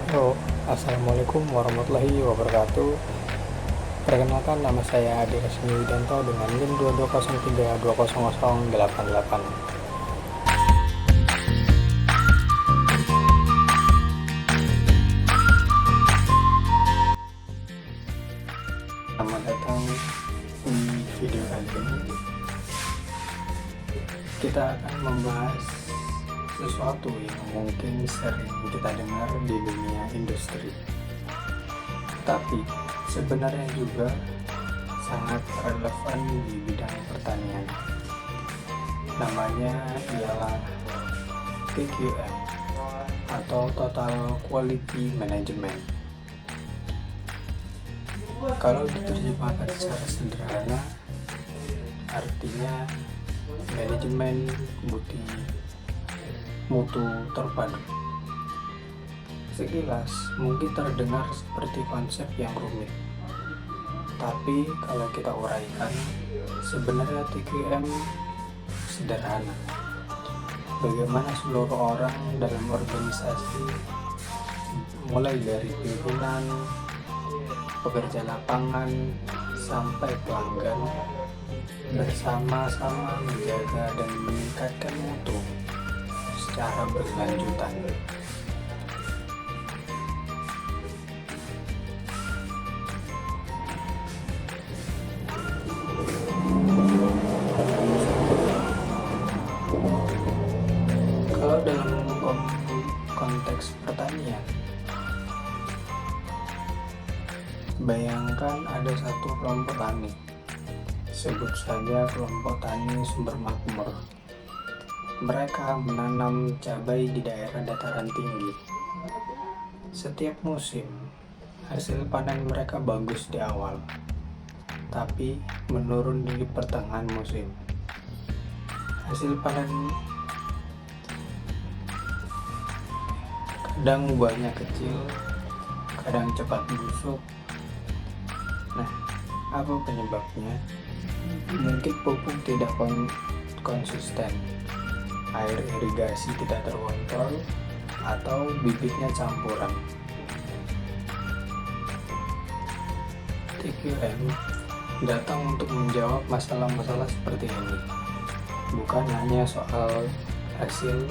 Halo, Assalamualaikum warahmatullahi wabarakatuh. Perkenalkan, nama saya Adi Resmi Widanto dengan NIM 2203200088. Selamat datang di video kali ini. Kita akan membahas sesuatu yang mungkin sering kita dengar di dunia industri, tapi sebenarnya juga sangat relevan di bidang pertanian. Namanya ialah TQM atau Total Quality Management. Kalau diterjemahkan secara sederhana, artinya manajemen mutu terpadu. Sekilas mungkin terdengar seperti konsep yang rumit, tapi kalau kita uraikan, sebenarnya TQM sederhana. Bagaimana seluruh orang dalam organisasi, mulai dari pimpinan, pekerja lapangan, sampai pelanggan, bersama-sama menjaga dan meningkatkan mutu secara berkelanjutan. Kalau dalam konteks pertanian, bayangkan ada satu kelompok tani, sebut saja kelompok tani Sumber Makmur. Mereka menanam cabai di daerah dataran tinggi. Setiap musim, hasil panen mereka bagus di awal, tapi menurun di pertengahan musim. Hasil panen kadang buahnya kecil, kadang cepat busuk. Nah, apa penyebabnya? Mungkin pupuk tidak konsisten, air irigasi tidak terkontrol, atau bibitnya campuran. TQM datang untuk menjawab masalah-masalah seperti ini. Bukan hanya soal hasil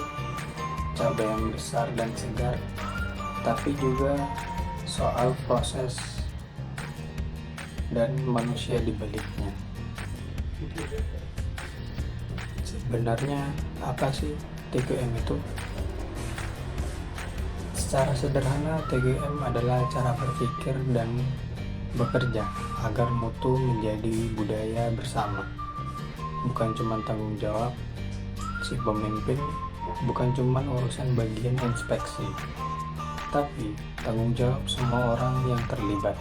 cabai yang besar dan segar, tapi juga soal proses dan manusia di baliknya. Sebenarnya apa sih TQM itu? Secara sederhana, TQM adalah cara berpikir dan bekerja agar mutu menjadi budaya bersama. Bukan cuma tanggung jawab si pemimpin, bukan cuma urusan bagian inspeksi, tapi tanggung jawab semua orang yang terlibat.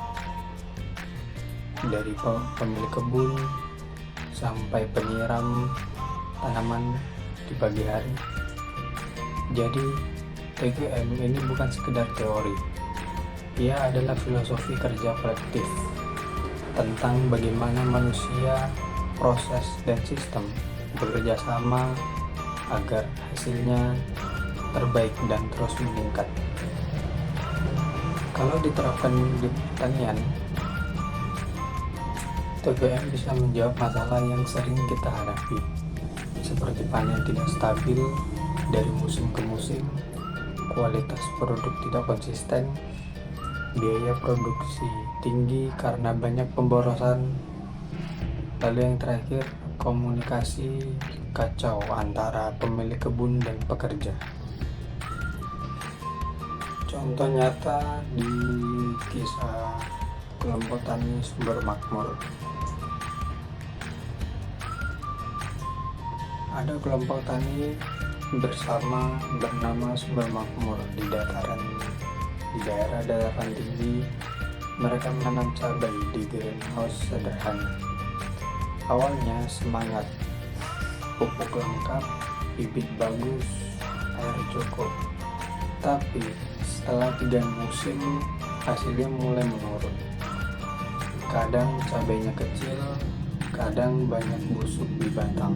Dari pemilik kebun sampai penyiram tanaman di pagi hari. Jadi TQM ini bukan sekedar teori, ia adalah filosofi kerja kolektif tentang bagaimana manusia, proses, dan sistem bekerja sama agar hasilnya terbaik dan terus meningkat. Kalau diterapkan di pertanian, TQM bisa menjawab masalah yang sering kita hadapi, seperti panen tidak stabil dari musim ke musim, kualitas produk tidak konsisten, biaya produksi tinggi karena banyak pemborosan, lalu yang terakhir, komunikasi kacau antara pemilik kebun dan pekerja. Contoh nyata di kisah kelompok tani Sumber Makmur. Ada kelompok tani bernama Sumber Makmur di daerah dataran tinggi. Mereka menanam cabai di greenhouse sederhana. Awalnya semangat, pupuk lengkap, bibit bagus, air cukup. Tapi setelah 3 musim, hasilnya mulai menurun. Kadang cabainya kecil, kadang banyak busuk di batang.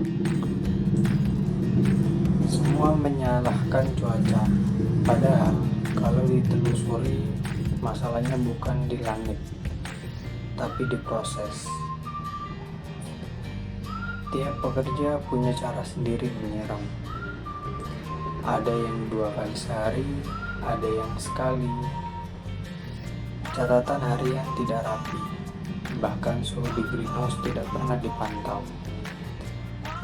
Semua menyalahkan cuaca, padahal kalau ditelusuri, masalahnya bukan di langit, tapi di proses. Tiap pekerja punya cara sendiri menyiram. Ada yang 2 kali sehari, ada yang sekali. Catatan harian tidak rapi, bahkan suhu di greenhouse tidak pernah dipantau.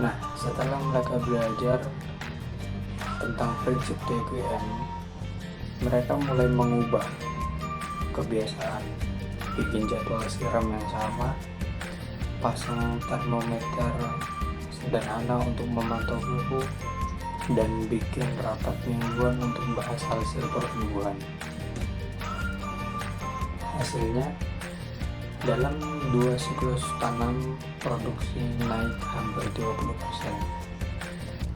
Nah, setelah mereka belajar tentang prinsip TQM, mereka mulai mengubah kebiasaan, bikin jadwal siram yang sama, pasang termometer sederhana untuk memantau suhu, dan bikin rapat mingguan untuk membahas hasil pertumbuhan. Hasilnya, dalam 2 siklus tanam produksi naik hampir 20%.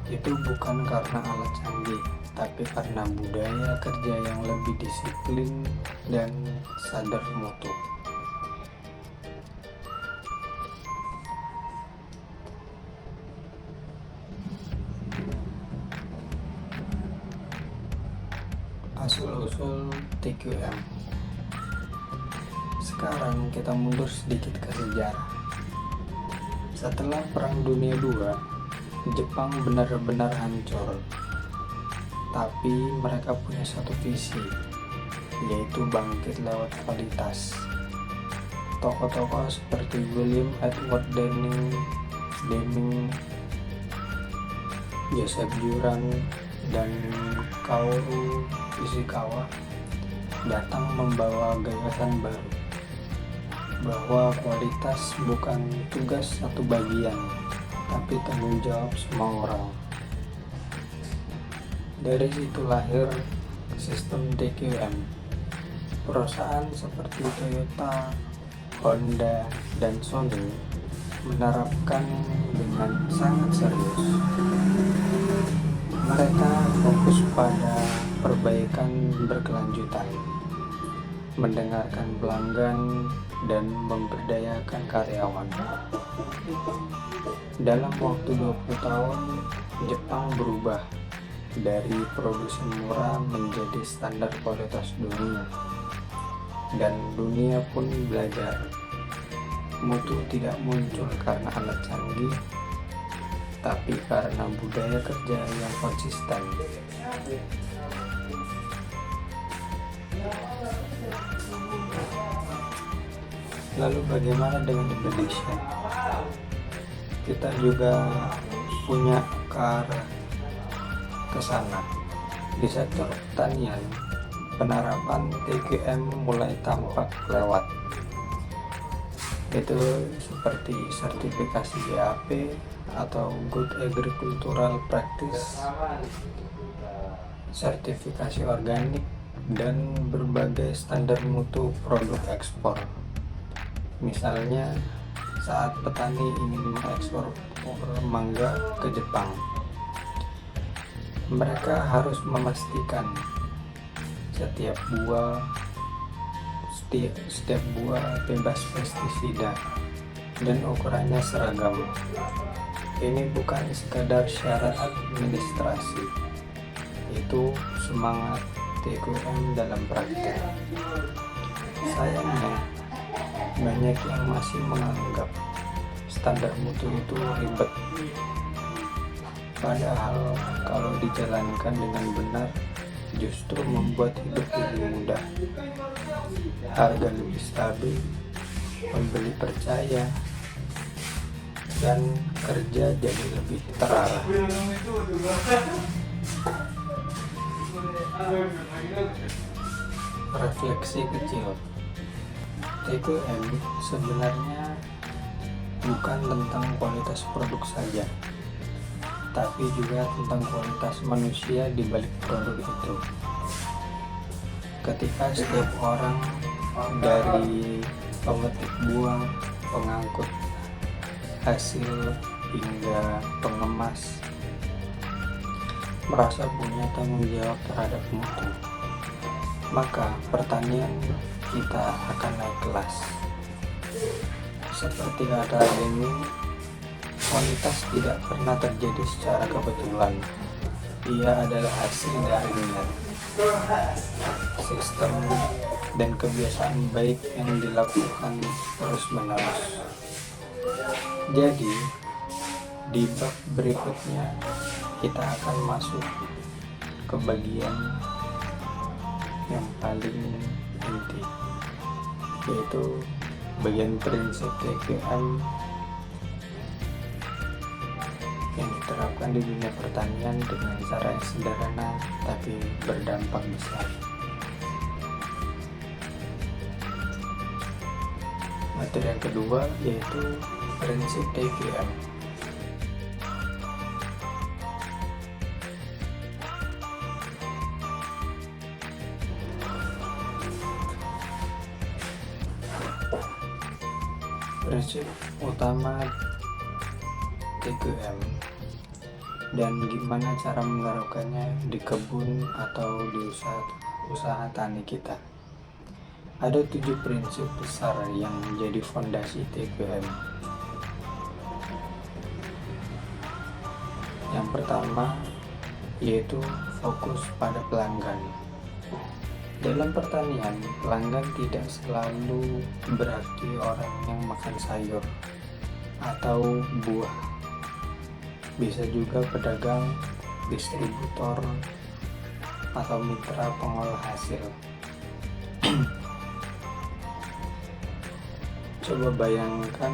Itu bukan karena alat canggih, tapi karena budaya kerja yang lebih disiplin dan sadar mutu. Asal-usul TQM. Sekarang kita mundur sedikit ke sejarah. Setelah Perang Dunia II, Jepang benar-benar hancur. Tapi mereka punya satu visi, yaitu bangkit lewat kualitas. Tokoh-tokoh seperti William Edward Deming, Joseph Juran, dan Kaoru Ishikawa datang membawa gagasan baru, bahwa kualitas bukan tugas satu bagian, tapi tanggung jawab semua orang. Dari situ lahir sistem TQM. Perusahaan seperti Toyota, Honda, dan Sony menerapkan dengan sangat serius. Mereka fokus pada perbaikan berkelanjutan, mendengarkan pelanggan, dan memberdayakan karyawan. Dalam waktu 20 tahun, Jepang berubah dari produksi murah menjadi standar kualitas dunia. Dan dunia pun belajar, mutu tidak muncul karena alat canggih, tapi karena budaya kerja yang konsisten. Lalu bagaimana dengan Indonesia? Kita juga punya ke arah ke sana. Di sektor pertanian, penerapan TQM mulai tampak lewat. Itu seperti sertifikasi GAP atau Good Agricultural Practice, sertifikasi organik, dan berbagai standar mutu produk ekspor. Misalnya saat petani ingin mengekspor mangga ke Jepang, mereka harus memastikan setiap buah bebas pestisida dan ukurannya seragam. Ini bukan sekadar syarat administrasi, itu semangat TQM dalam praktek. Sayangnya, banyak yang masih menganggap standar mutu itu ribet. Padahal kalau dijalankan dengan benar, justru membuat hidup lebih mudah, harga lebih stabil, pembeli percaya, dan kerja jadi lebih terarah. Refleksi kecil. TQM sebenarnya bukan tentang kualitas produk saja, tapi juga tentang kualitas manusia di balik produk itu. Ketika setiap orang, dari pemetik buah, pengangkut hasil, hingga pengemas, merasa punya tanggung jawab terhadap mutu, maka pertanian kita akan naik kelas. Seperti kata Deming, kualitas tidak pernah terjadi secara kebetulan. Ia adalah hasil dari niat. sistem dan kebiasaan baik yang dilakukan terus-menerus. Jadi, di bab berikutnya kita akan masuk ke bagian yang paling inti, yaitu bagian prinsip TQM yang diterapkan di dunia pertanian dengan cara yang sederhana tapi berdampak besar. Materi yang kedua yaitu prinsip TQM. Prinsip utama TQM dan gimana cara menerapkannya di kebun atau di usaha tani kita. Ada 7 prinsip besar yang menjadi fondasi TQM. Yang pertama yaitu fokus pada pelanggan. Dalam pertanian, pelanggan tidak selalu berarti orang yang makan sayur atau buah. Bisa juga pedagang, distributor, atau mitra pengolah hasil. Coba bayangkan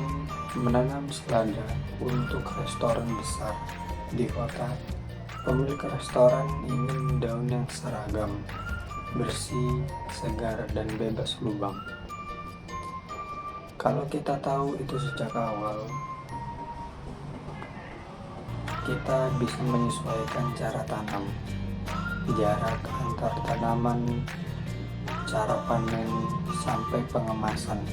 menanam selada untuk restoran besar di kota. Pemilik restoran ingin daun yang seragam, bersih, segar, dan bebas lubang. Kalau kita tahu itu sejak awal, kita bisa menyesuaikan cara tanam, jarak antar tanaman, cara panen, sampai pengemasan.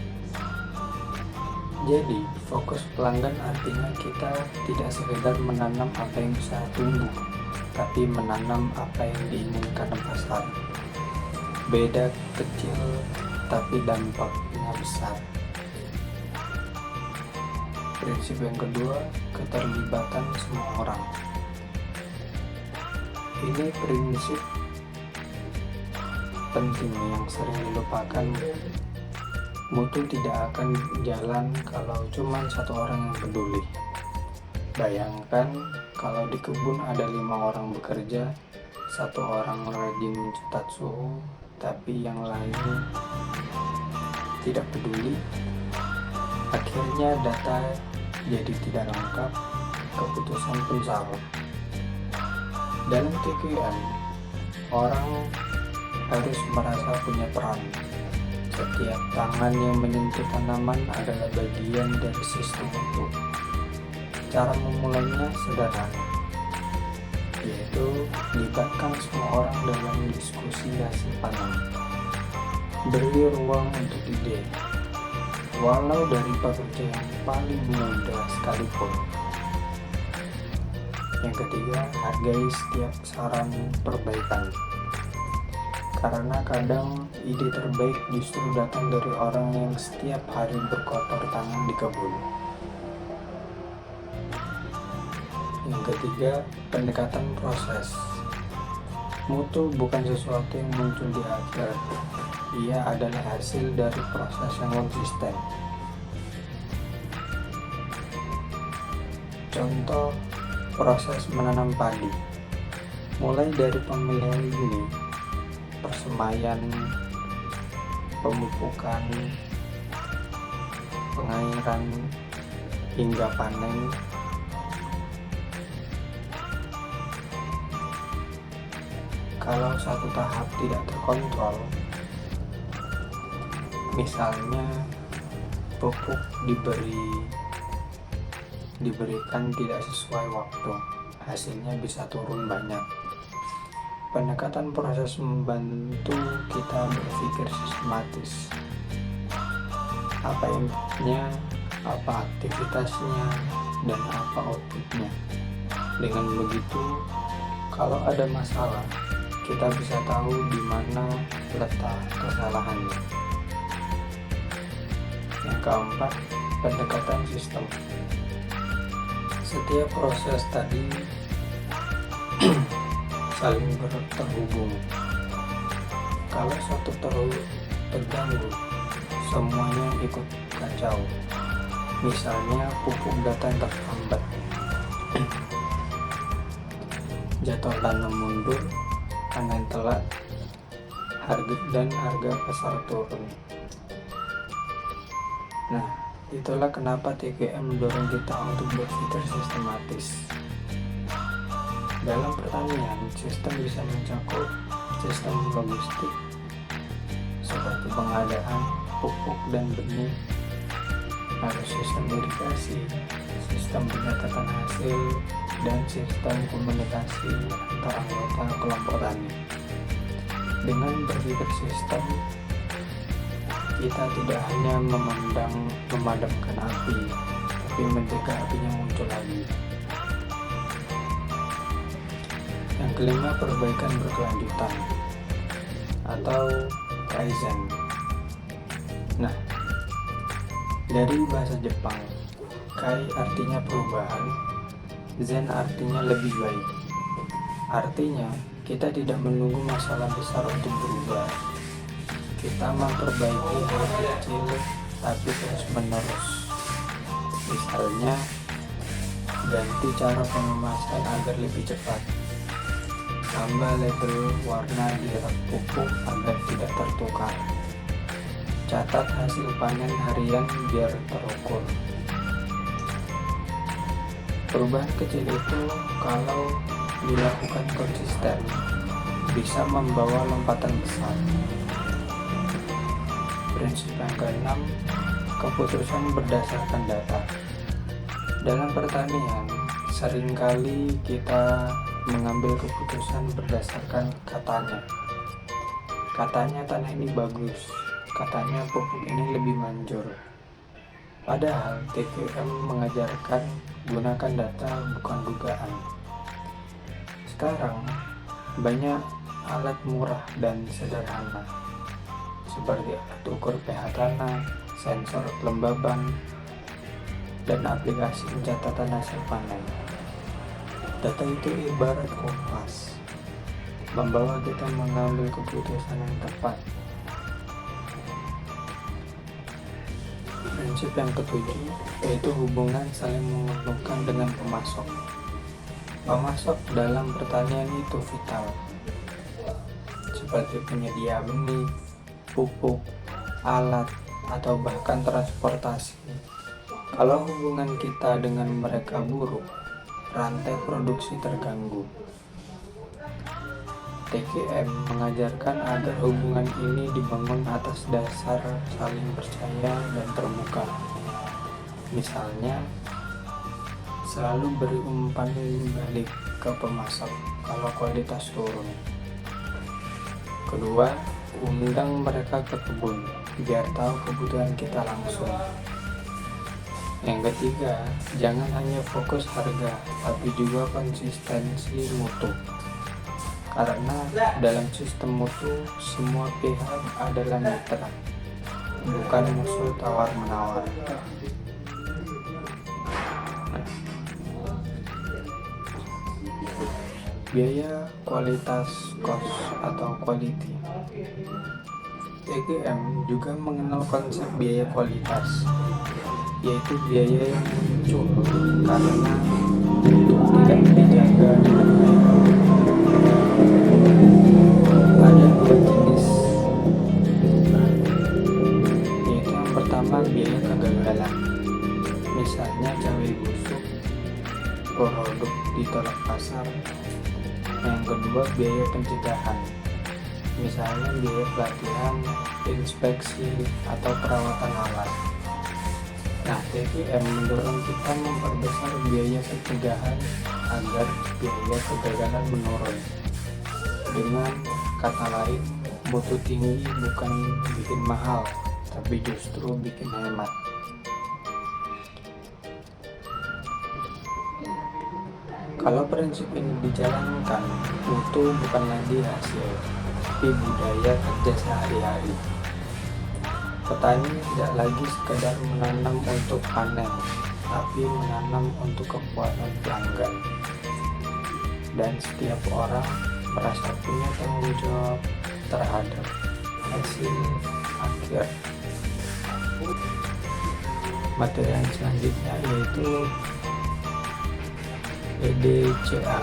Jadi, fokus pelanggan artinya kita tidak sekedar menanam apa yang bisa tumbuh, tapi menanam apa yang diinginkan pasar. Beda kecil, tapi dampaknya besar. Prinsip yang kedua, keterlibatan semua orang. Ini prinsip penting yang sering dilupakan. Mutu tidak akan jalan kalau cuma satu orang yang peduli. Bayangkan kalau di kebun ada 5 orang bekerja, 1 orang rajin mencatat suhu, tapi yang lain tidak peduli. Akhirnya data jadi tidak lengkap, keputusan pun salah. Dalam TQM, orang harus merasa punya peran. Setiap tangan yang menyentuh tanaman adalah bagian dari sistem itu. Cara memulainya sederhana, yaitu libatkan semua orang dalam diskusi hasil panen. Beri ruang untuk ide, walau dari pekerja yang paling muda sekalipun. Yang ketiga, hargai setiap saran perbaikan. Karena kadang ide terbaik justru datang dari orang yang setiap hari berkotor tangan di kebun. Yang ketiga, pendekatan proses. Mutu bukan sesuatu yang muncul di akhir. Ia adalah hasil dari proses yang konsisten. Contoh, proses menanam padi. Mulai dari pemilihan benih, persemaian, pemupukan, pengairan, hingga panen. Kalau satu tahap tidak terkontrol, misalnya pupuk diberikan tidak sesuai waktu, hasilnya bisa turun banyak. Pendekatan proses membantu kita berpikir sistematis. Apa inputnya, apa aktivitasnya, dan apa outputnya. Dengan begitu, kalau ada masalah, kita bisa tahu di mana letak kesalahannya. Yang keempat, pendekatan sistem. Setiap proses tadi saling terhubung. Kalau satu terganggu, semuanya ikut kacau. Misalnya pupuk datang terlambat, jadwal tanam mundur, panen telat, harga pasar turun. Nah, itulah kenapa TGM mendorong kita untuk berpikir sistematis. Dalam pertanian, sistem bisa mencakup sistem logistik seperti pengadaan pupuk dan benih, lalu sistem irigasi, sistem pencatatan hasil, dan sistem komunikasi antar anggota kelompok tani. Dengan berpikir sistem, kita tidak hanya memadamkan api, tapi mencegah apinya muncul lagi. Yang kelima, perbaikan berkelanjutan atau kaizen. Nah, dari bahasa Jepang, kai artinya perubahan, zen artinya lebih baik. Artinya, kita tidak menunggu masalah besar untuk berubah. Kita memperbaiki hal kecil tapi terus menerus. Misalnya, ganti cara pengemasan agar lebih cepat, tambah label warna di rak pupuk agar tidak tertukar, catat hasil panen harian biar terukur. Perubahan kecil itu kalau dilakukan konsisten bisa membawa lompatan besar. Prinsip yang keenam, keputusan berdasarkan data. Dalam pertanian, seringkali kita mengambil keputusan berdasarkan katanya. Katanya tanah ini bagus, katanya pupuk ini lebih manjur. Padahal TGM mengajarkan gunakan data bukan dugaan. Sekarang banyak alat murah dan sederhana seperti alat ukur pH tanah, sensor kelembaban, dan aplikasi pencatatan hasil panen. Data itu ibarat kompas, membawa kita mengambil keputusan yang tepat. Prinsip yang ketujuh yaitu hubungan saling menguntungkan dengan pemasok. Pemasok dalam pertanian itu vital, seperti penyedia benih, pupuk, alat, atau bahkan transportasi. Kalau hubungan kita dengan mereka buruk, rantai produksi terganggu. TGM mengajarkan agar hubungan ini dibangun atas dasar saling percaya dan terbuka. Misalnya, selalu beri umpan balik ke pemasok kalau kualitas turun. Kedua, undang mereka ke kebun biar tahu kebutuhan kita langsung. Yang ketiga, jangan hanya fokus harga, tapi juga konsistensi mutu. Karena dalam sistem mutu, semua pihak adalah mitra, bukan musuh tawar-menawar. Biaya kualitas cost atau quality. TGM juga mengenal konsep biaya kualitas, yaitu biaya yang muncul karena tidak dijaga dengan baik. Ada dua jenis, yaitu yang pertama biaya kegagalan, misalnya cabai busuk, produk ditolak pasar. Yang kedua biaya pencegahan, misalnya biaya pelatihan, inspeksi, atau perawatan alat. Nah, TGM mendorong kita memperbesar biaya pencegahan agar biaya kegagalan menurun. Dengan kata lain, mutu tinggi bukan bikin mahal, tapi justru bikin hemat. Kalau prinsip ini dijalankan, mutu bukan lagi hasil, tapi budaya kerja sehari-hari. Petani tidak lagi sekedar menanam untuk panen, tapi menanam untuk kepuasan pelanggan. Dan setiap orang merasa punya tanggung jawab terhadap hasil akhir. Materi yang selanjutnya yaitu PDCA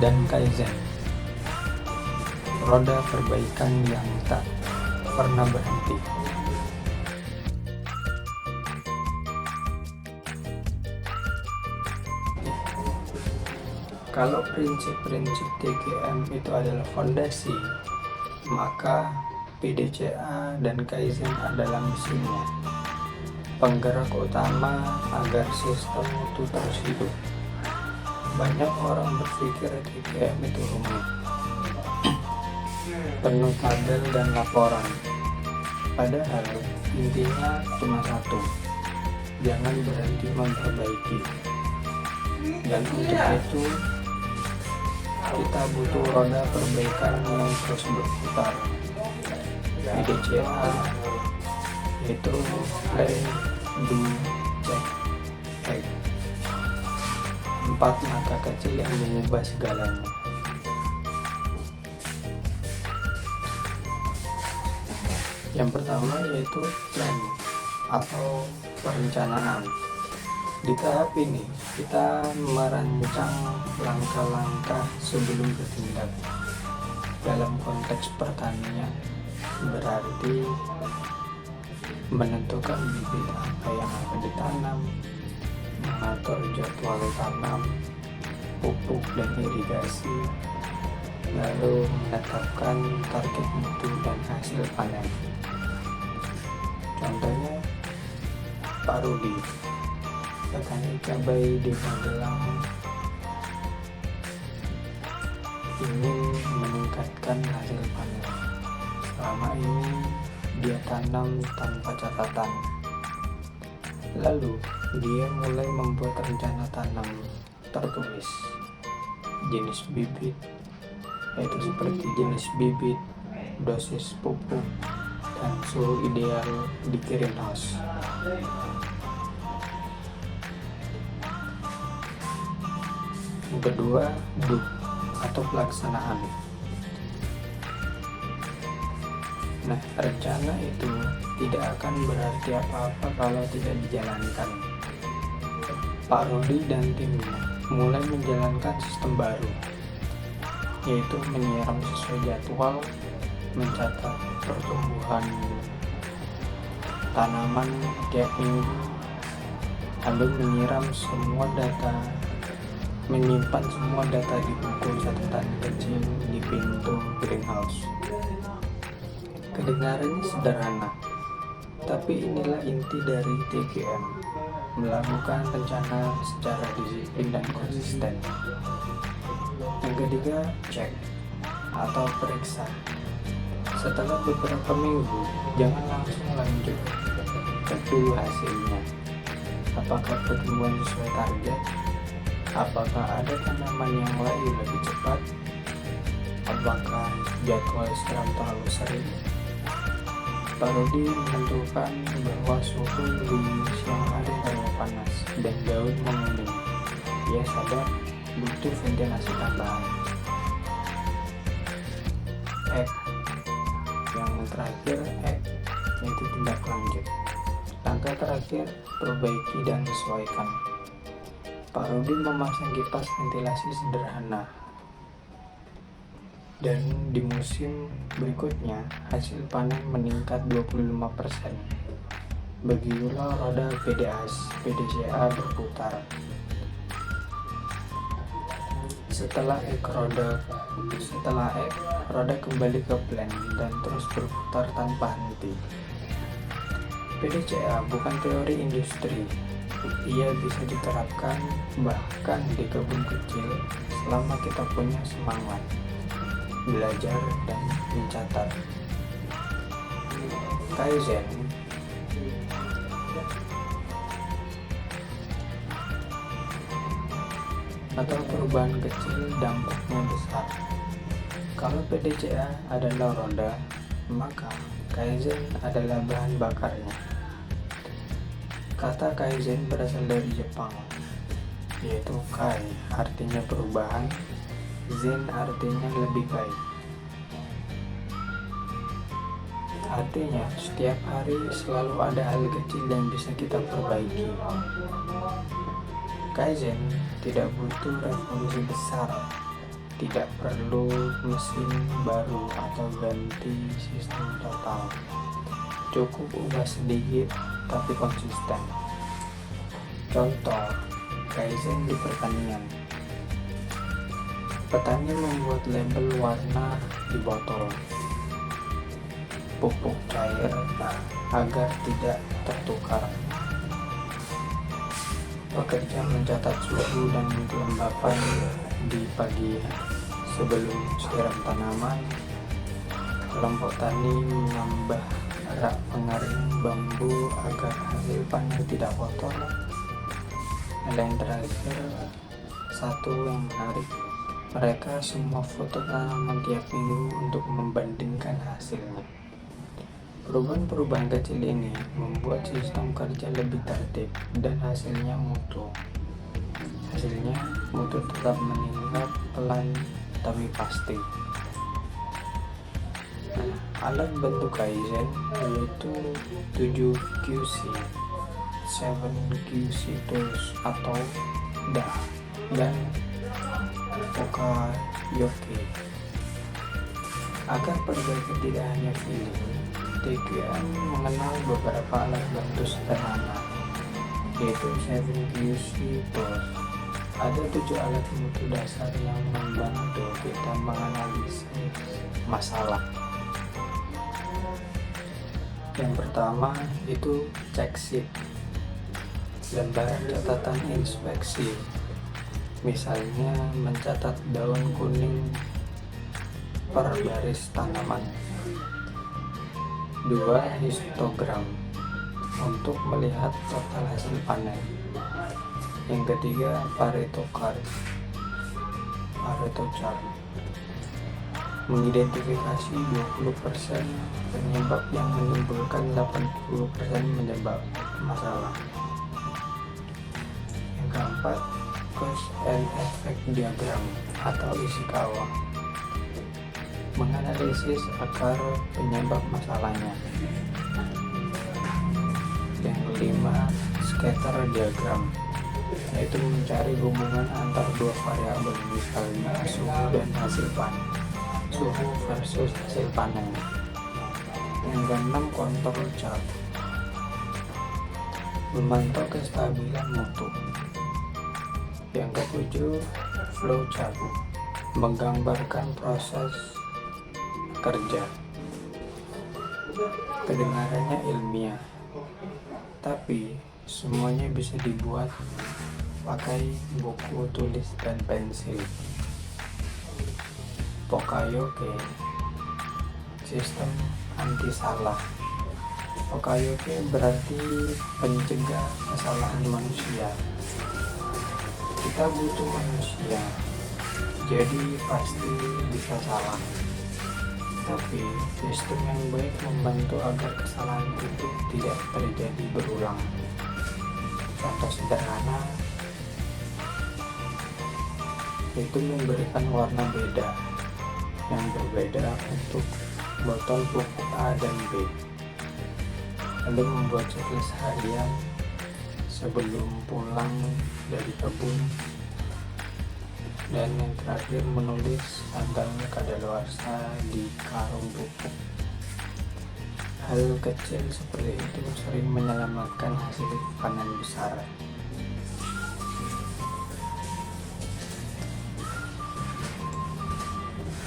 dan Kaizen, roda perbaikan yang tak pernah berhenti. Kalau prinsip-prinsip TGM itu adalah fondasi, maka PDCA dan Kaizen adalah mesinnya, penggerak utama agar sistem itu terus hidup. Banyak orang berpikir TGM itu rumit, penuh tabel dan laporan. Padahal intinya cuma satu, jangan berhenti memperbaiki. Dan untuk itu kita butuh roda perbaikan yang terus berputar. PDCA yaitu play, do, check, act. 4 langkah kecil yang mengubah segalanya. Yang pertama yaitu plan atau perencanaan. Di tahap ini kita merancang langkah-langkah sebelum bertindak. Dalam konteks pertanian berarti menentukan bibit apa yang akan ditanam, mengatur jadwal tanam, pupuk dan irigasi, lalu menetapkan target mutu dan hasil panen. Contohnya Pak Rudi, petani cabai di Magelang, ingin meningkatkan hasil panen. Selama ini dia tanam tanpa catatan. Lalu dia mulai membuat rencana tanam tertulis, jenis bibit, yaitu seperti jenis bibit, dosis pupuk, dan suhu ideal di greenhouse. Yang kedua, do atau pelaksanaan. Nah, rencana itu tidak akan berarti apa-apa kalau tidak dijalankan. Pak Rudi dan timnya mulai menjalankan sistem baru, yaitu menyiram sesuai jadwal, mencatat pertumbuhan tanaman tiap minggu, lalu menyimpan semua data di buku catatan kecil di pintu greenhouse. Kedengarannya sederhana, tapi inilah inti dari TGM, melakukan rencana secara disiplin dan konsisten. Yang ketiga, cek atau periksa. Setelah beberapa minggu, jangan langsung lanjut, cek dulu hasilnya. Apakah pertumbuhan sesuai target? Apakah ada tanaman yang layu lebih cepat? Apakah jadwal siram terlalu sering? Pak Rudi menentukan bahwa suhu di siang hari terlalu panas dan daun menguning. Ia sadar butuh ventilasi tambahan. Yang terakhir, yaitu tindak lanjut. Langkah terakhir, perbaiki dan sesuaikan. Pak Rudi memasang kipas ventilasi sederhana. Dan di musim berikutnya hasil panen meningkat 25%. Begitulah roda PDCA berputar. Setelah roda kembali ke plan dan terus berputar tanpa henti. PDCA bukan teori industri. Ia bisa diterapkan bahkan di kebun kecil selama kita punya semangat belajar dan mencatat. Kaizen atau perubahan kecil dampaknya besar. Kalau PDCA adalah roda, maka Kaizen adalah bahan bakarnya. Kata Kaizen berasal dari Jepang, yaitu Kai artinya perubahan, Zen artinya lebih baik. Artinya, setiap hari selalu ada hal kecil yang bisa kita perbaiki. Kaizen tidak butuh revolusi besar, tidak perlu mesin baru atau ganti sistem total. Cukup ubah sedikit tapi konsisten. Contoh, Kaizen di pertanian. Petani membuat label warna di botol, pupuk cair agar tidak tertukar. Pekerja mencatat suhu dan kelembapan di pagi sebelum siram tanaman. Kelompok tani menambah rak pengering bambu agar hasil panen tidak kotor. Yang terakhir, satu yang menarik, mereka semua foto tanaman tiap minggu untuk membandingkan hasilnya. Perubahan-perubahan kecil ini membuat sistem kerja lebih tertib dan hasilnya mutu tetap meningkat pelan tapi pasti. Alat bantu Kaizen yaitu 7QC, 7QC Tools atau DA dan Okayoke. Agar perbaikan tidak hanya feeling, TQM mengenal beberapa alat bantu sederhana, yaitu 7QC Tools. Ada 7 alat bantu dasar yang membantu kita menganalisis masalah. Yang pertama itu check sheet, lembaran catatan inspeksi. Misalnya mencatat daun kuning per baris tanaman. 2. Histogram untuk melihat total hasil panen. Yang ketiga Pareto chart mengidentifikasi 20% penyebab yang menimbulkan 80% menyebab masalah. Yang keempat cause and effect diagram atau Ishikawa, menganalisis akar penyebab masalahnya. Yang kelima scatter diagram, yaitu mencari hubungan antar dua variabel, misalnya suhu dan hasil panen, suhu versus hasil panen. Yang keenam control chart, memantau kestabilan mutu. Yang ketujuh flow chart, menggambarkan proses kerja. Kedengarannya ilmiah, tapi semuanya bisa dibuat pakai buku tulis dan pensil. Okayoke, sistem anti salah. Okayoke berarti pencegah kesalahan manusia. Kita butuh manusia, jadi pasti bisa salah. Tapi sistem yang baik membantu agar kesalahan itu tidak terjadi berulang. Contoh sederhana yaitu memberikan warna beda yang berbeda untuk botol pupuk A dan B, lalu membuat checklist harian sebelum pulang dari kebun, dan yang terakhir menulis tanggal kadaluarsa di karung pupuk. Hal kecil seperti itu sering menyelamatkan hasil panen besar.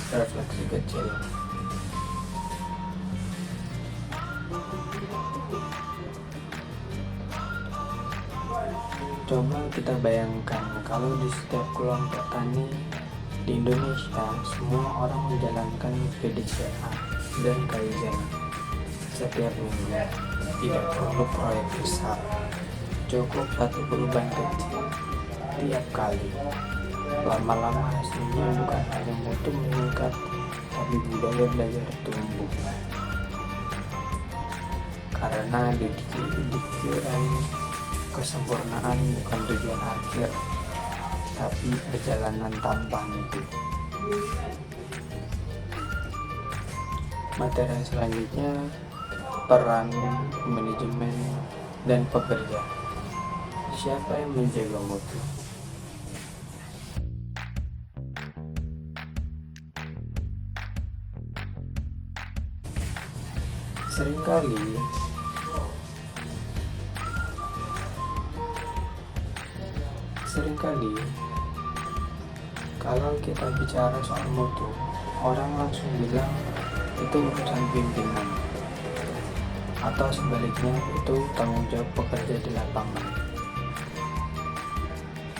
Refleksi kecil. Coba kita bayangkan kalau di setiap kelompok tani di Indonesia semua orang menjalankan PDCA dan Kaizen setiap minggu. Tidak perlu proyek besar, cukup satu perubahan kecil tiap kali. Lama-lama hasilnya bukan hanya mutu meningkat, tapi budaya belajar tumbuh. Karena didikan kesempurnaan bukan tujuan akhir, tapi perjalanan tanpa henti. Materi selanjutnya, peran manajemen dan pekerja. Siapa yang menjaga mutu? Seringkali kalau kita bicara soal mutu, orang langsung bilang itu urusan pimpinan, atau sebaliknya itu tanggung jawab pekerja di lapangan.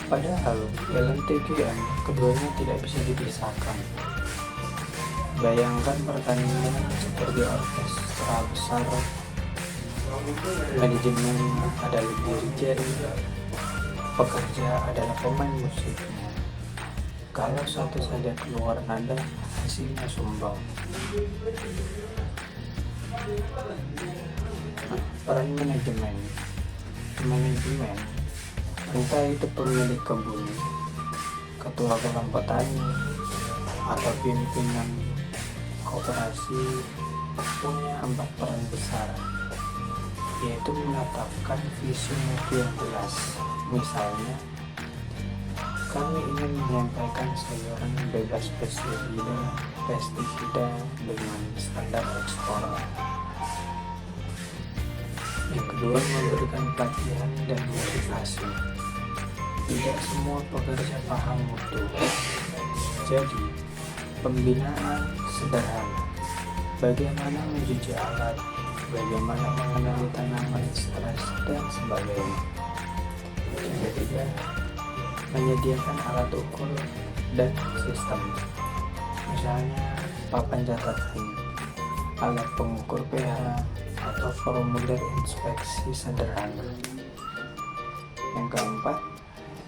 Padahal dalam TGM keduanya tidak bisa dipisahkan. Bayangkan pertandingan seperti orkestra besar, manajemen adalah dirijen, pekerja adalah pemain musiknya. Kalau satu saja keluar nada, hasilnya sumbang. Peran manajemen, entah itu pemilik kebun, ketua kelompok tani, atau pimpinan koperasi, punya 4 peran besar, yaitu menetapkan visi mutu yang jelas. Misalnya, kami ingin menyampaikan sayuran bebas pestisida dengan standar ekspor. Yang kedua, memberikan pelatihan dan motivasi. Tidak semua pekerja paham mutu, jadi pembinaan sederhana. Bagaimana mencuci alat, bagaimana mengenali tanaman stres, dan sebagainya. Yang ketiga, menyediakan alat ukur dan sistem, misalnya papan catatan, alat pengukur pH, atau formulir inspeksi sederhana. Yang keempat,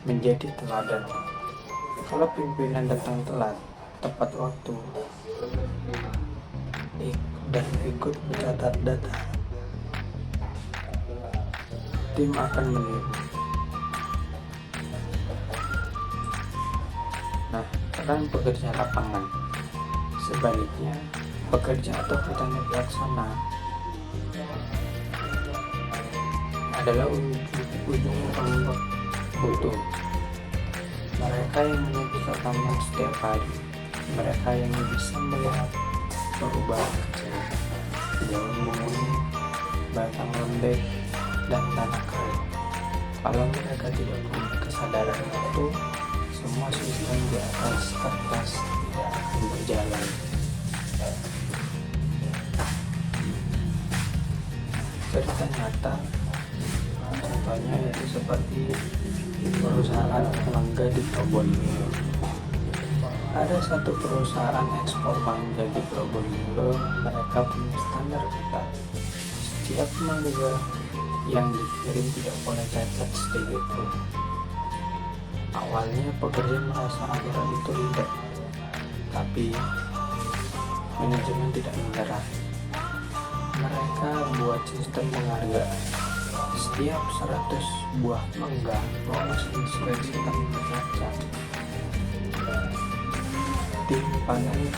menjadi teladan. Kalau pimpinan datang telat, tepat waktu, dan ikut mencatat data, tim akan meniru. Nah, peran pekerja lapangan. Sebaliknya, pekerja atau petani pelaksana adalah ujung tombak mutu. Mereka yang menyepi tanaman setiap hari, mereka yang bisa melihat perubahan kecil, daun menguning, batang lembek, dan tanah kering. Kalau mereka tidak punya kesadaran itu, semua sistem di atas kertas tidak akan berjalan. Cerita nyata, contohnya itu seperti perusahaan mangga di Probolinggo. Ada satu perusahaan ekspor mangga di Probolinggo. Mereka punya standar ketat. Setiap mangga yang dikirim tidak boleh cacat sedikit pun. Awalnya pekerja merasa aturan itu ribet, tapi manajemen tidak menyerah. Mereka buat sistem penghargaan. Setiap 100 buah mangga lolos inspeksi tanpa cacat. Tim panen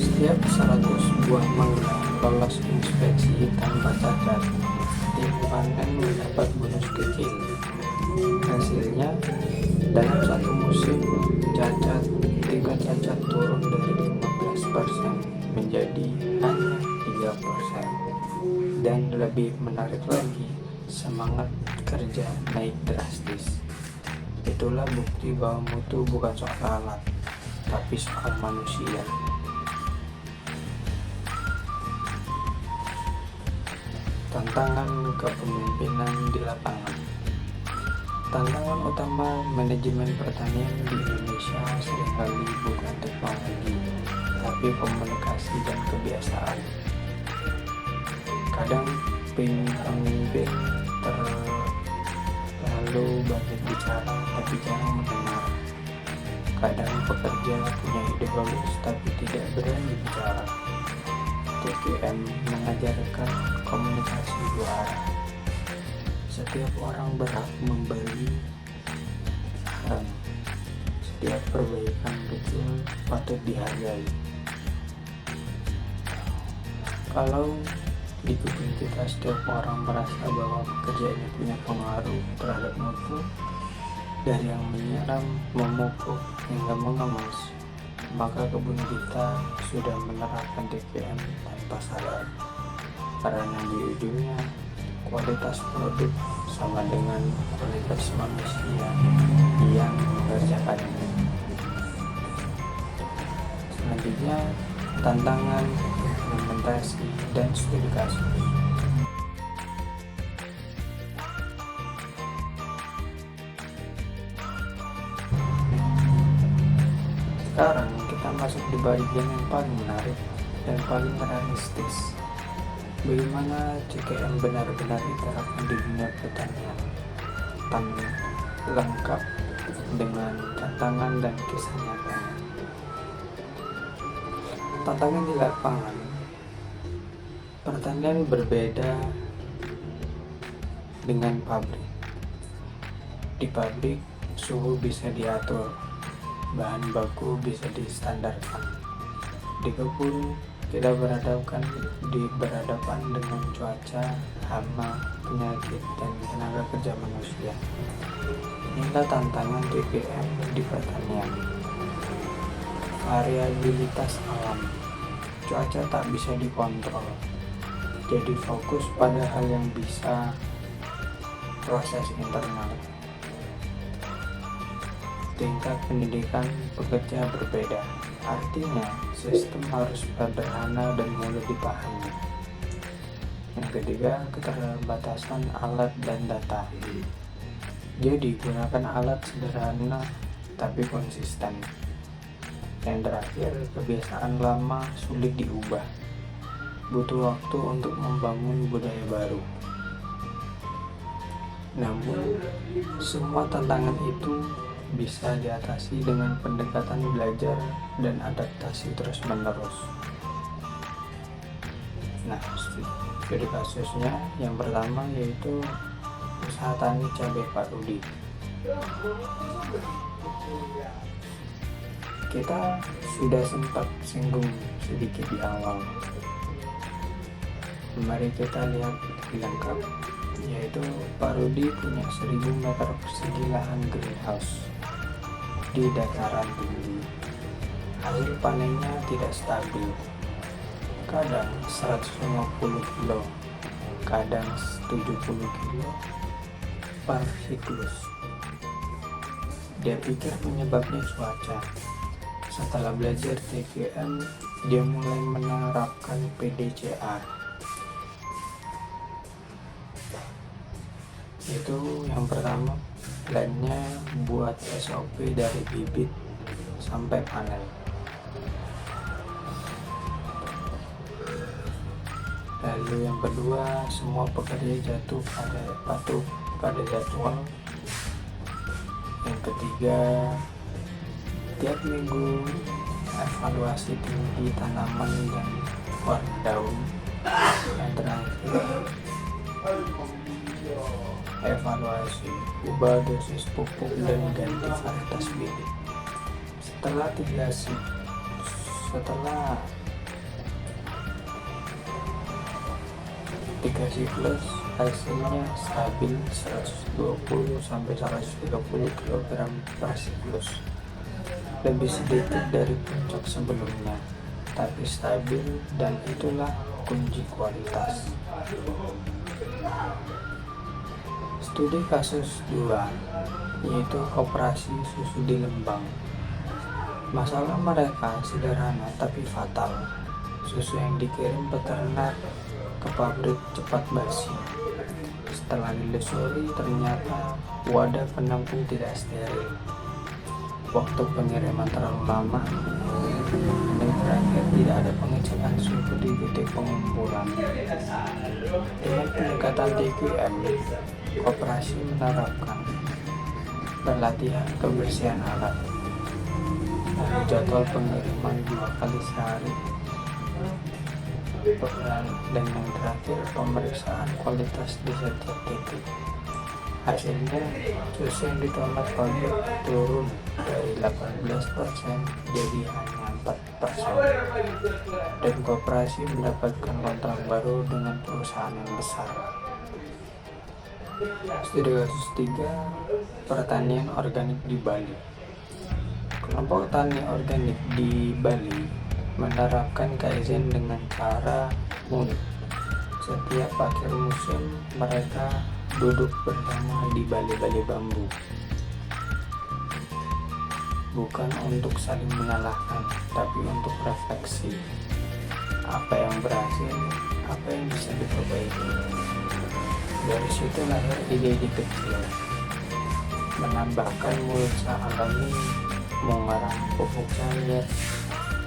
setiap 100 buah mangga lolos inspeksi tanpa cacat. Tim panen mendapat bonus kecil. Hasilnya, dalam satu musim, tingkat cacat turun dari 15% menjadi hanya 3%. Dan lebih menarik lagi, semangat kerja naik drastis. Itulah bukti bahwa mutu bukan soal alat, tapi soal manusia. Tantangan kepemimpinan di lapangan. Tantangan utama manajemen pertanian di Indonesia seringkali bukan teknologi, tapi komunikasi dan kebiasaan. Kadang pemimpin terlalu banyak bicara tapi jarang mendengar. Kadang pekerja punya ide bagus tapi tidak berani bicara. TQM mengajarkan komunikasi dua arah. Setiap orang berhak memberi saran. Setiap perbaikan kecil patut dihargai. Kalau di kuping kita setiap orang merasa bahwa pekerjaannya punya pengaruh terhadap mutu, dari yang menyiram, memupuk, hingga mengemas, maka kebun kita sudah menerapkan TQM tanpa sadar. Karena di ujungnya, kualitas produk sama dengan kualitas manusia yang mengerjakannya. Selanjutnya, tantangan implementasi dan studi kasus. Sekarang kita masuk di bagian yang paling menarik dan paling realistis. Bagaimana CKM benar-benar diterapkan di dunia pertanian, lengkap dengan tantangan dan kisah nyatanya. Tantangan di lapangan, pertanian berbeda dengan pabrik. Di pabrik, suhu bisa diatur, bahan baku bisa distandarkan. Di kebun, kita berhadapan dengan cuaca, hama, penyakit, dan tenaga kerja manusia. Inilah tantangan TQM di pertanian. Variabilitas alam, cuaca tak bisa dikontrol, jadi fokus pada hal yang bisa. Proses internal, tingkat pendidikan pekerja berbeda, artinya sistem harus sederhana dan mudah dipahami. Yang ketiga, keterbatasan alat dan data, jadi gunakan alat sederhana tapi konsisten. Yang terakhir, kebiasaan lama sulit diubah, butuh waktu untuk membangun budaya baru. Namun, semua tantangan itu bisa diatasi dengan pendekatan belajar dan adaptasi terus-menerus. Nah, studi kasusnya yang pertama yaitu usaha tani cabai Pak Rudi. Kita sudah sempat singgung sedikit di awal. Mari kita lihat lebih lengkap, yaitu Pak Rudi punya 1000 meter persegi lahan greenhouse di dataran tinggi. Hasil panennya tidak stabil, kadang 150 kilo, kadang 70 kilo per siklus. Dia pikir penyebabnya cuaca. Setelah belajar TQM, dia mulai menerapkan PDCA. Itu yang pertama, plannya buat SOP dari bibit sampai panen. Lalu yang kedua, semua pekerja patuh pada jadwal. Yang ketiga, tiap minggu evaluasi tinggi tanaman dan warna daun. Yang terakhir, evaluasi, ubah dosis pupuk dan ganti varietas bibit. Setelah 3 siklus, hasilnya stabil 120 sampai 130 kg per siklus. Lebih sedikit dari puncak sebelumnya, tapi stabil, dan itulah kunci kualitas. Studi kasus 2, yaitu koperasi susu di Lembang. Masalah mereka sederhana tapi fatal. Susu yang dikirim peternak ke pabrik cepat basi. Setelah dilusuri, ternyata wadah penampung tidak steril. Waktu pengiriman terlalu lama, dan terakhir tidak ada pengecekan suhu di titik pengumpulan. Dengan pendekatan TQM, koperasi menerapkan pelatihan kebersihan alat, jadwal pengiriman 2 kali sehari, Dan yang terakhir, pemeriksaan kualitas di setiap titik. Hasilnya, susu yang ditolak pabrik turun dari 18% jadi hanya 4%, dan koperasi mendapatkan kontrak baru dengan perusahaan yang besar. Studi kasus 3, pertanian organik di Bali. Kelompok tani organik di Bali menerapkan kaizen dengan cara unik. Setiap akhir musim mereka duduk bersama di bali-bali bambu, bukan untuk saling menyalahkan, tapi untuk refleksi. Apa yang berhasil, apa yang bisa diperbaiki. Dari situ lahir ide-ide kecil, menambahkan mulsa alami, mengarang pupuk cair,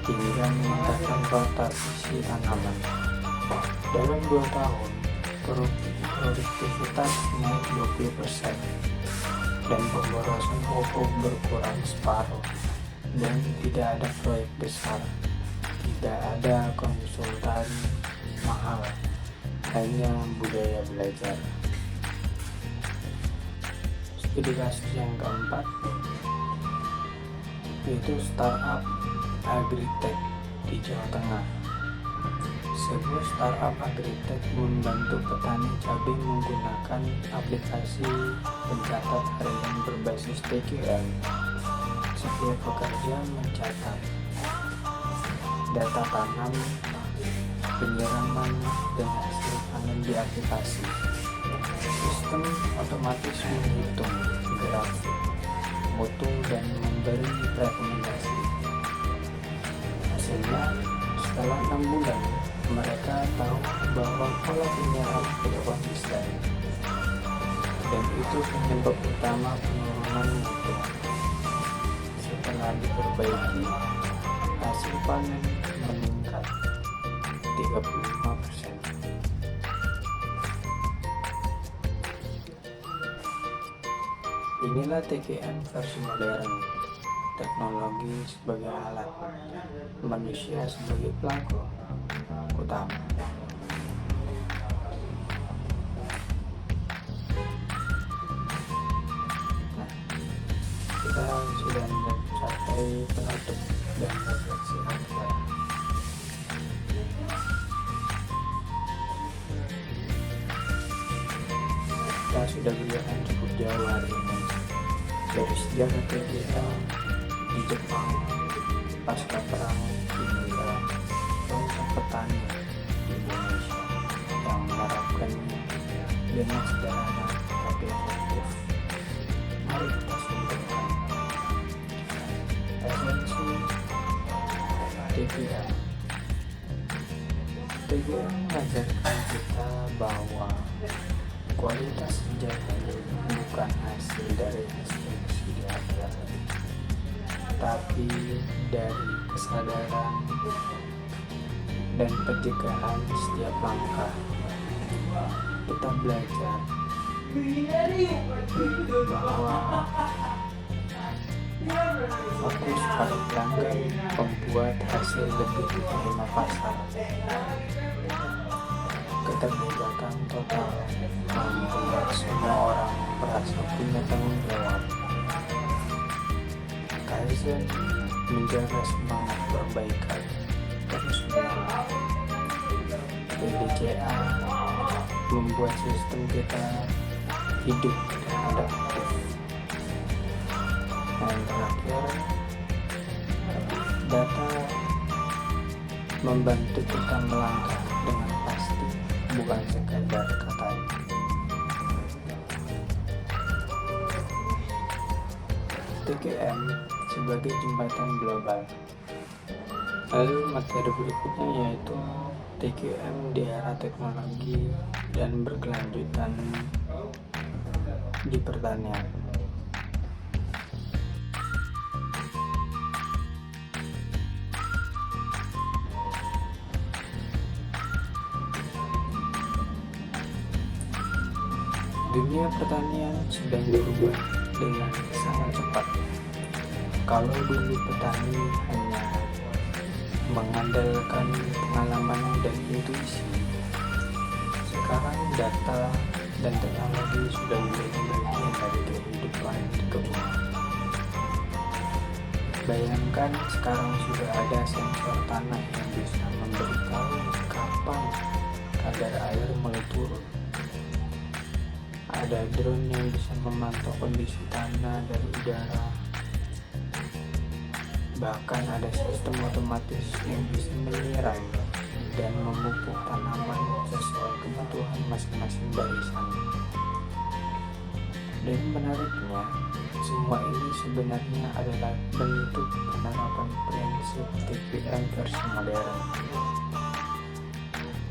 hingga meningkatkan rotasi tanaman. Dalam 2 tahun, produktivitas naik 20%, dan pemborosan pupuk berkurang separuh, dan tidak ada proyek besar, tidak ada konsultan mahal, hanya budaya belajar. Studi kasus yang keempat yaitu startup agritech di Jawa Tengah. Sebuah startup agritech membantu petani cabai menggunakan aplikasi pencatat harian berbasis TQM. Setiap pekerja mencatat data tanam, penyiraman, dan hasil panen di aplikasi. Sistem otomatis menghitung grafik, mutu, dan memberi rekomendasi. Hasilnya, setelah 6 bulan, mereka tahu bahwa pola penyiraman tidak konsisten, dan itu penyebab utama penurunan mutu. Setelah diperbaiki, hasil panen meningkat 35%. Inilah TQM versi modern, teknologi sebagai alat, manusia sebagai pelaku utama. Nah, kita sudah mencapai penutup dan refleksi akhir. Kita sudah berjalan cukup jauh hari ini, dari sejarah kita di Jepang pasca perang hingga contoh petani di Indonesia yang menerapkannya dengan sederhana tapi efektif. Mari kita sungguhkan esensi TQM. TQM mengajarkan kita bahwa kualitas sejati bukan hasil dari estimasi di akhir, tapi dari kesadaran dan pencegahan setiap langkah. Kita belajar bahwa fokus pada pelanggan membuat hasil lebih diterima pasar. Keterlibatan total membuat semua orang merasa punya tanggung jawab. Kaizen menjaga semangat perbaikan terus menerus. PDCA membuat sistem kita hidup dan adaptif. Dan terakhir, data membantu kita melangkah dengan pasti, bukan sekadar katanya. TQM sebagai jembatan global. Lalu materi berikutnya yaitu TQM di era teknologi dan berkelanjutan di pertanian. Dunia pertanian sedang berubah dengan sangat cepat. Kalau dulu petani hanya mengandalkan pengalaman dan intuisi. Sekarang data dan teknologi sudah menjadi bagian dari kehidupan di kebun. Bayangkan sekarang sudah ada sensor tanah yang bisa memberitahu kapan kadar air mulai turun. Ada drone yang bisa memantau kondisi tanah dari udara. Bahkan ada sistem otomatis yang bisa menyiram dan memupuk tanaman sesuai kebutuhan masing-masing barisan. Dan menariknya, semua ini sebenarnya adalah bentuk penerapan prinsip TPM versi modern.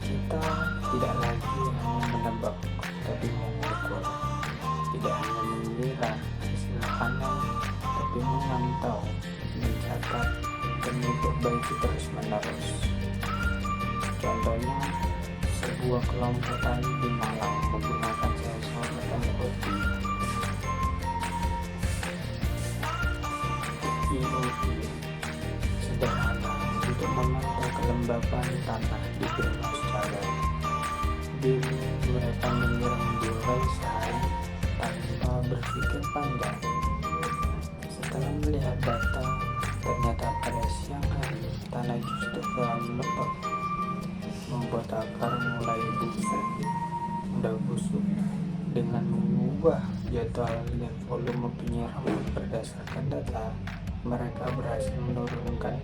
Kita tidak lagi hanya menebak, tapi mengukur. Tidak hanya mengira hasil panen, tapi memantau, mencatat, dan memperbaiki terus-menerus. Contohnya, sebuah kelompok tani di Malang menggunakan sensor IoT sederhana untuk memantau kelembapan tanah di greenhouse cabai. Dulu mereka menyiram 2 kali sehari tanpa berpikir panjang. Setelah melihat data, ternyata pada siang hari tanah justru terlalu lembab, membuat akar mulai mudah busuk. Dengan mengubah jadwal dan volume penyiraman berdasarkan data, mereka berhasil menurunkan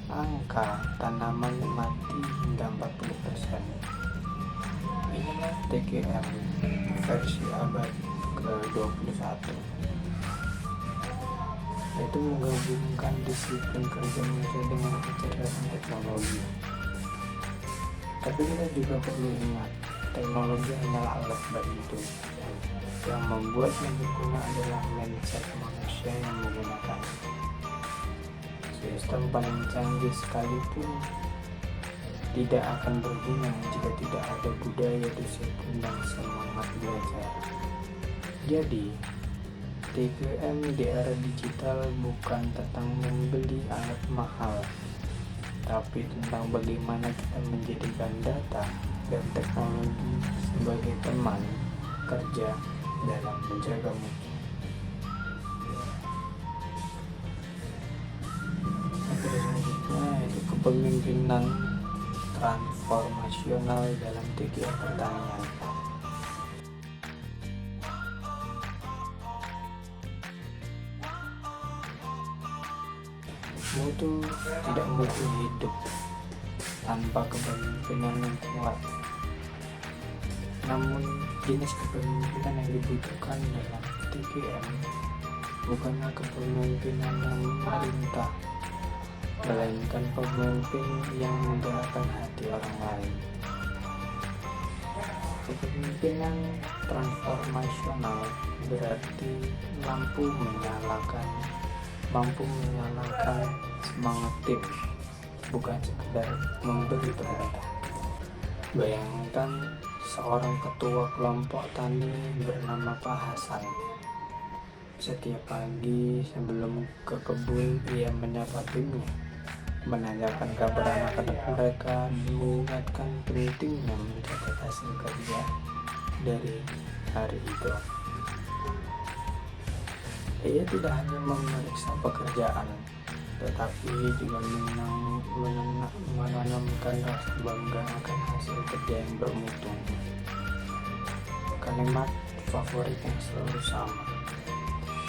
angka tanaman mati hingga 40%. Inilah TGM versi abad ke-21, yaitu menggabungkan disiplin kerja manusia dengan kecerdasan teknologi. Tapi kita juga perlu ingat, teknologi hanyalah alat bantu. Yang membuat yang berguna adalah mindset manusia yang menggunakan. Sistem paling canggih sekalipun tidak akan berguna jika tidak ada budaya disiplin dan semangat belajar. Jadi, TPM di era digital bukan tentang membeli alat mahal, tapi tentang bagaimana kita menjadikan data dan teknologi sebagai teman kerja dalam menjaga mutu. Selanjutnya yaitu kepemimpinan transformasional dalam TGM pertanian. Mutu tidak mungkin hidup tanpa kepemimpinan yang kuat. Namun jenis kepemimpinan yang dibutuhkan dalam TGM bukanlah kepemimpinan yang memerintah, melainkan pemimpin yang menggerakkan hati orang lain. Kepemimpinan transformasional berarti mampu menyalakan semangat tim, bukan sekedar memberi perintah. Bayangkan seorang ketua kelompok tani bernama Pak Hasan. Setiap pagi sebelum ke kebun, ia menyapa timnya, menanyakan kabar anak-anak mereka, dan mengingatkan pentingnya mencatat hasil kerja dari hari itu. Ia tidak hanya memeriksa pekerjaan, tetapi juga menanamkan rasa bangga akan hasil kerja yang bermutu. Kalimat favorit yang selalu sama: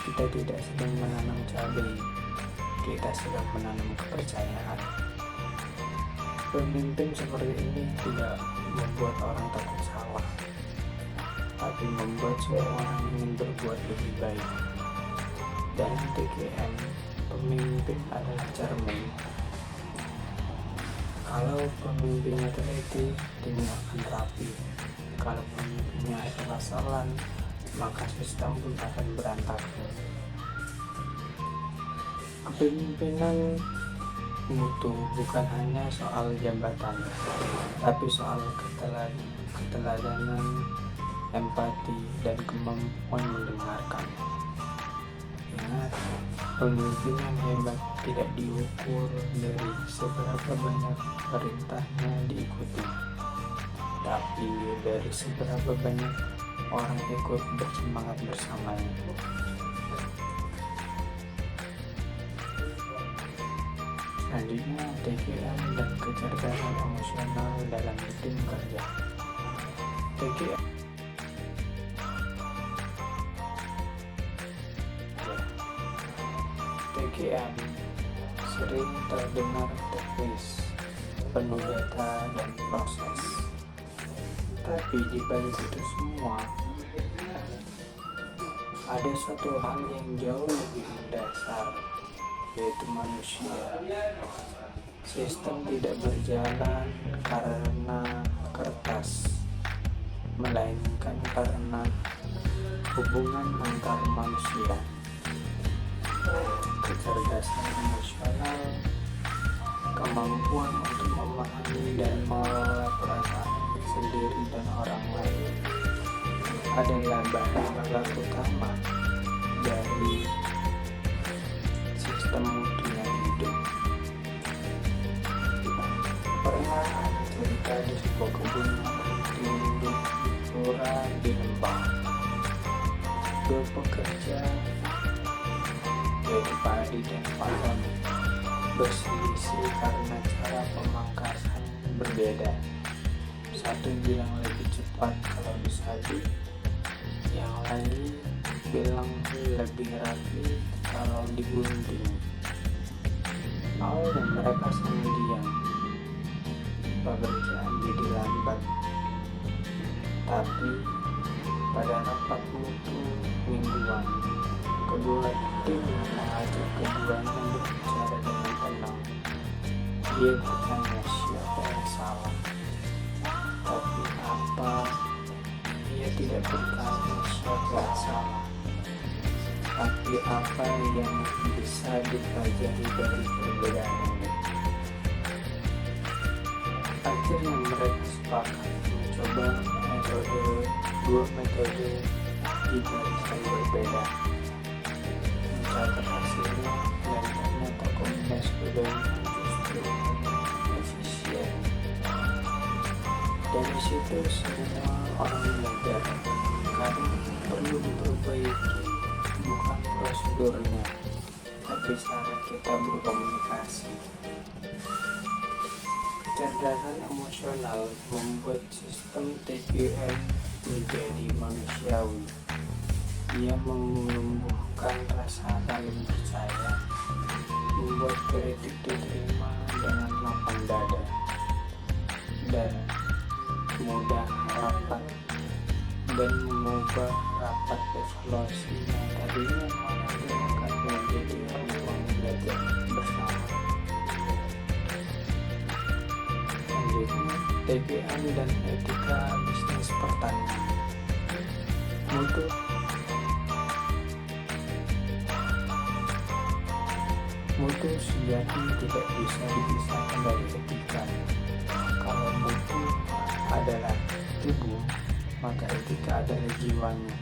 kita tidak sedang menanam cabai, kita sedang menanam kepercayaan. Pemimpin seperti ini tidak membuat orang takut salah, tapi membuat semua orang ingin berbuat lebih baik. Dalam TGM, pemimpin adalah cermin. Kalau pemimpinnya teliti, timnya akan rapi. Kalau pemimpinnya asal-asalan, maka sistem pun akan berantakan. Kepemimpinan mutu bukan hanya soal jabatan, tapi soal keteladanan, empati, dan kemampuan mendengarkan. ingat, pemimpin yang hebat tidak diukur dari seberapa banyak perintahnya diikuti, tapi dari seberapa banyak orang ikut bersemangat bersamanya. Selanjutnya, TGM dan kecerdasan emosional dalam tim kerja. TGM sering terdengar teknis, penuh data dan proses. Tapi di balik itu semua, ada satu hal yang jauh lebih mendasar, yaitu manusia. Sistem tidak berjalan karena kertas, melainkan karena hubungan antar manusia. Kecerdasan emosional, kemampuan untuk memahami dan mengelola perasaan sendiri dan orang lain adalah bahan bakar utama dari sistem dunia hidup. Pernah ada cerita di sebuah kebun tinduk pura di Lembang. Dua pekerja, yaitu padi dan panen, berselisih karena cara pemangkasan berbeda. Satu bilang lebih cepat kalau disaduk, yang lain bilang lebih rapi kalau digunting. Awalnya mereka saling diam, pekerjaan jadi lambat. Tapi pada rapat mutu mingguan, kedua tim mengajak keduanya berbicara dengan tenang. Dia bertanya siapa yang salah, tapi dia tidak bertanya siapa yang salah, tapi apa yang bisa dipelajari dari perbedaan ini. Akhirnya mereka sepakat mencoba dua metode di barisan yang berbeda. Mencatat hasilnya dan ternyata kombinasi keduanya justru efisien. Dari situ semua orang belajar karena perlu diperbaiki bukan prosedurnya, tapi cara kita berkomunikasi. Kecerdasan emosional membuat sistem TGM menjadi manusiawi. Ia menumbuhkan rasa saling percaya, membuat kritik diterima dengan lapang dada, dan mudah rapat dan mengubah rapat evaluasi yang tadinya mengadakan menjadi ruang belajar bersama. Selanjutnya, TGM dan etika bisnis pertanian. Mutu sejati tidak bisa dipisahkan dari etika. Kalau mutu adalah tubuh, maka etika adalah jiwanya.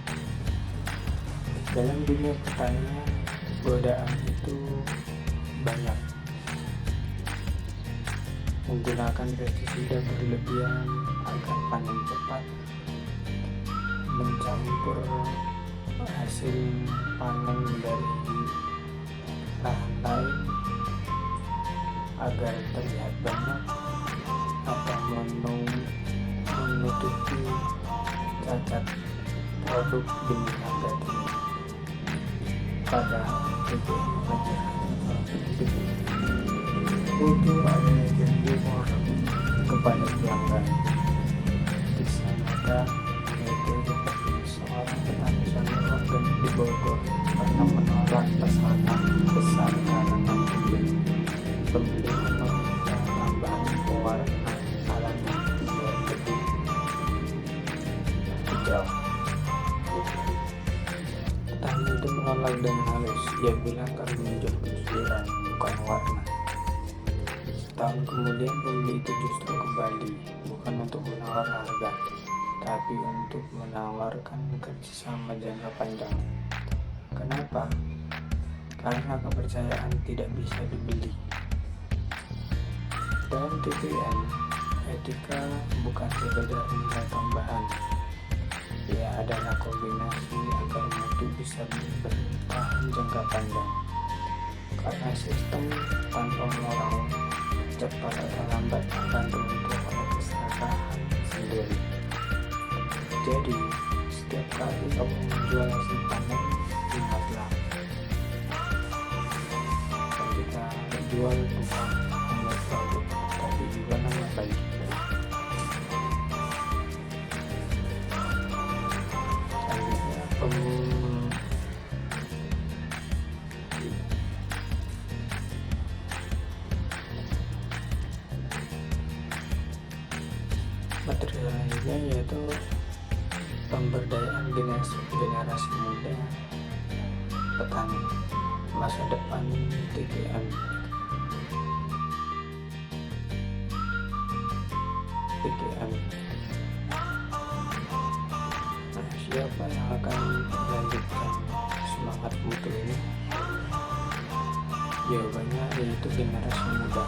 Dalam dunia pertanian, godaan itu banyak. Menggunakan pestisida berlebihan agar panen cepat, mencampur hasil panen dari lahan lain agar terlihat banyak, atau menutupi cacat produk demi harga tinggi. Padahal itu mengajarkan mutu adalah janji orang kepada pelanggan. Di sana metode seorang petani sayur di Bogor pernah menolak pesanan besar karena pembeli meminta tambahan pewarna alami biar lebih hijau. Petani itu menolak dengan halus. Ia bilang kami menjual kejujuran, bukan warna. Setahun kemudian pembeli itu justru kembali, bukan untuk menawar harga, tapi untuk menawarkan kerjasama jangka panjang. Kenapa? karena kepercayaan tidak bisa dibeli. Dan TPN, etika bukan sekedar nilai tambahan, ia adalah kombinasi agar mutu bisa bertahan jangka panjang. Karena sistem tanpa moral, cepat atau lambat akan runtuh oleh keserakahan sendiri. Jadi, setiap kali kamu menjual hasil panen, ingatlah, yang kita jual bukan hanya produk, tapi juga nama baik. Materi selanjutnya yaitu pemberdayaan generasi muda petani masa depan TPM. Nah, siapa yang akan melanjutkan semangat mutu ini? Jawabannya yaitu generasi muda.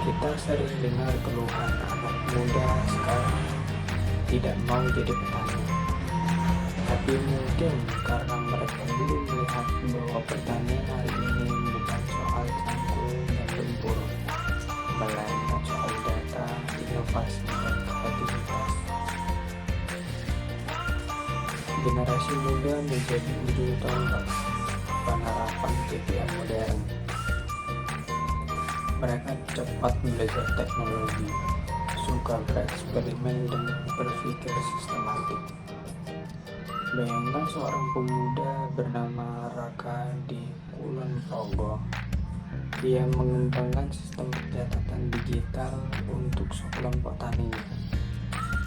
Kita sering dengar keluhan anak muda sekarang tidak mau jadi petani, tapi mungkin karena mereka belum melihat bahwa pertanian hari ini bukan soal cangkul dan tempur, melainkan soal data, inovasi, dan kreativitas. Generasi muda menjadi ujung tombak penerapan TPM modern. Mereka cepat belajar teknologi, suka bereksperimen dan berpikir sistematik. Bayangkan seorang pemuda bernama Raka di Kulon Progo. Ia mengembangkan sistem pencatatan digital untuk sekelompok tani.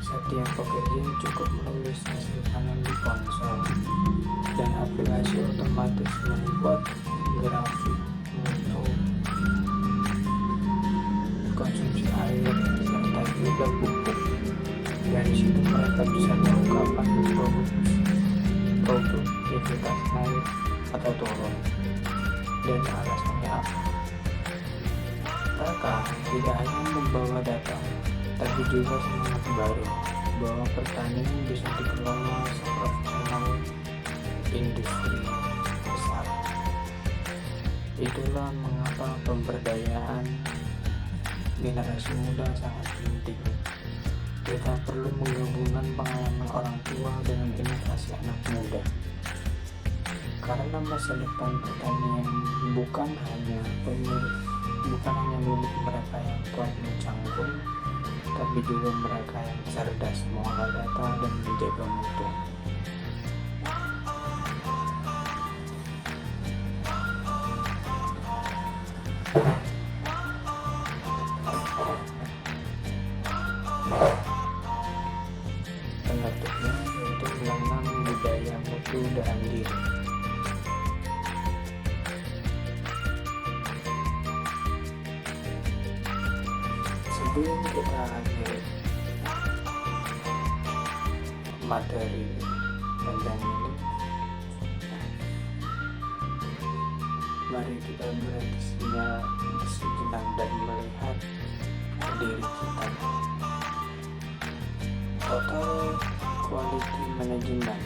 Setiap pekerja cukup menulis hasil panen di ponsel, dan aplikasi otomatis membuat grafik mutu, konsumsi air, serta juga pupuk. Dari situ mereka bisa tahu kapan produktivitas naik atau turun, dan alasannya apa. Mereka tidak hanya membawa data, tapi juga semangat baru bahwa pertanian bisa dikelola seprofesional industri besar. Itulah mengapa pemberdayaan generasi muda sangat penting. Kita perlu menggabungkan pengalaman orang tua dengan inovasi anak muda, karena masa depan pertanian bukan hanya milik mereka yang kuat mencangkul, tapi juga mereka yang cerdas mengolah data dan menjaga mutu. Penutupnya yaitu menanam budaya mutu dalam diri. Sebelum kita akhiri materi tentang ini, mari kita berhenti sejenak dan melihat diri kita. Total quality management,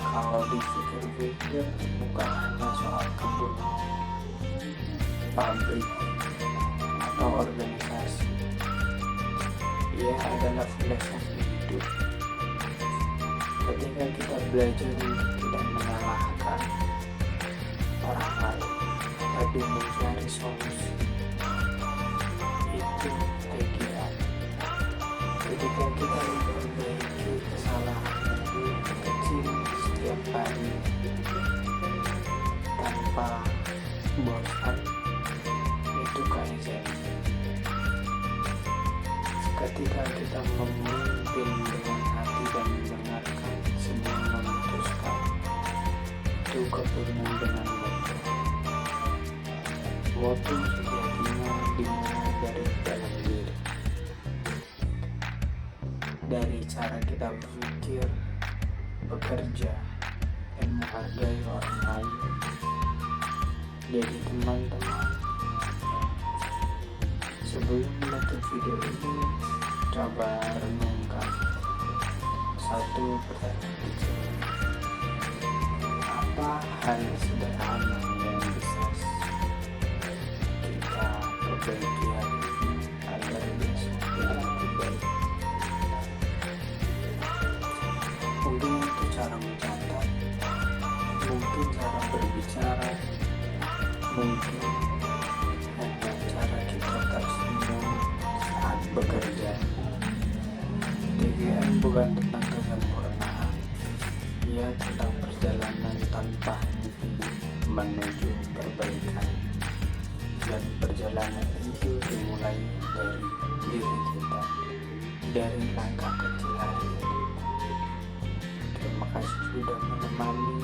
kalau dipikir-pikir, bukan hanya soal kebun, pabrik, atau organisasi. Ia adalah filosofi hidup. Ketika kita belajar untuk tidak menyalahkan orang lain, tapi mencari solusi, itu TGA. Ketika kita memperbaiki kesalahan yang kecil setiap hari tanpa bosan, itu kaizen. Ketika kita memimpin dengan hati dan mendengarkan sebelum memutuskan, itu keturunan dengan mutu. Mutu sejatinya dimulai dari dalam diri, dari cara kita berpikir, bekerja, dan menghargai orang lain. Jadi teman-teman, sebelum menutup video ini, coba renungkan satu pertanyaan kecil. Apa hal sederhana yang bisa kita perbaiki hari ini agar besok lebih baik? Mungkin itu cara mencatat, mungkin cara berbicara, mungkin hanya cara kita tersenyum saat bekerja. TGM bukan tentang kesempurnaan, ia tentang perjalanan tanpa henti menuju perbaikan. Dan perjalanan itu dimulai dari diri kita, dari langkah kecil hari ini. Terima kasih sudah menemani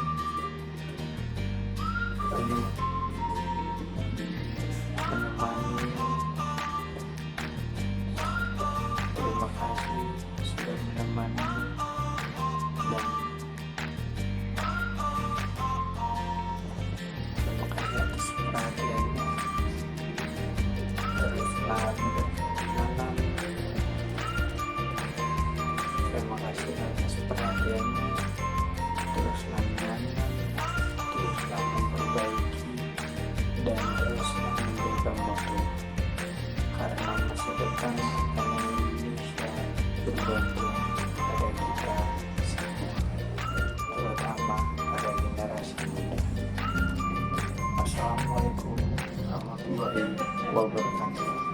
terima kasih sudah menemani dan terima kasih atas perhatiannya. Teruslah malam. Terima kasih atas perhatiannya. Teruslah menanam, teruslah memperbaiki, dan teruslah menjaga mutu, karena masa depan Indonesia bergantung pada kita semua, terutama pada generasi muda. Assalamualaikum warahmatullahi wabarakatuh.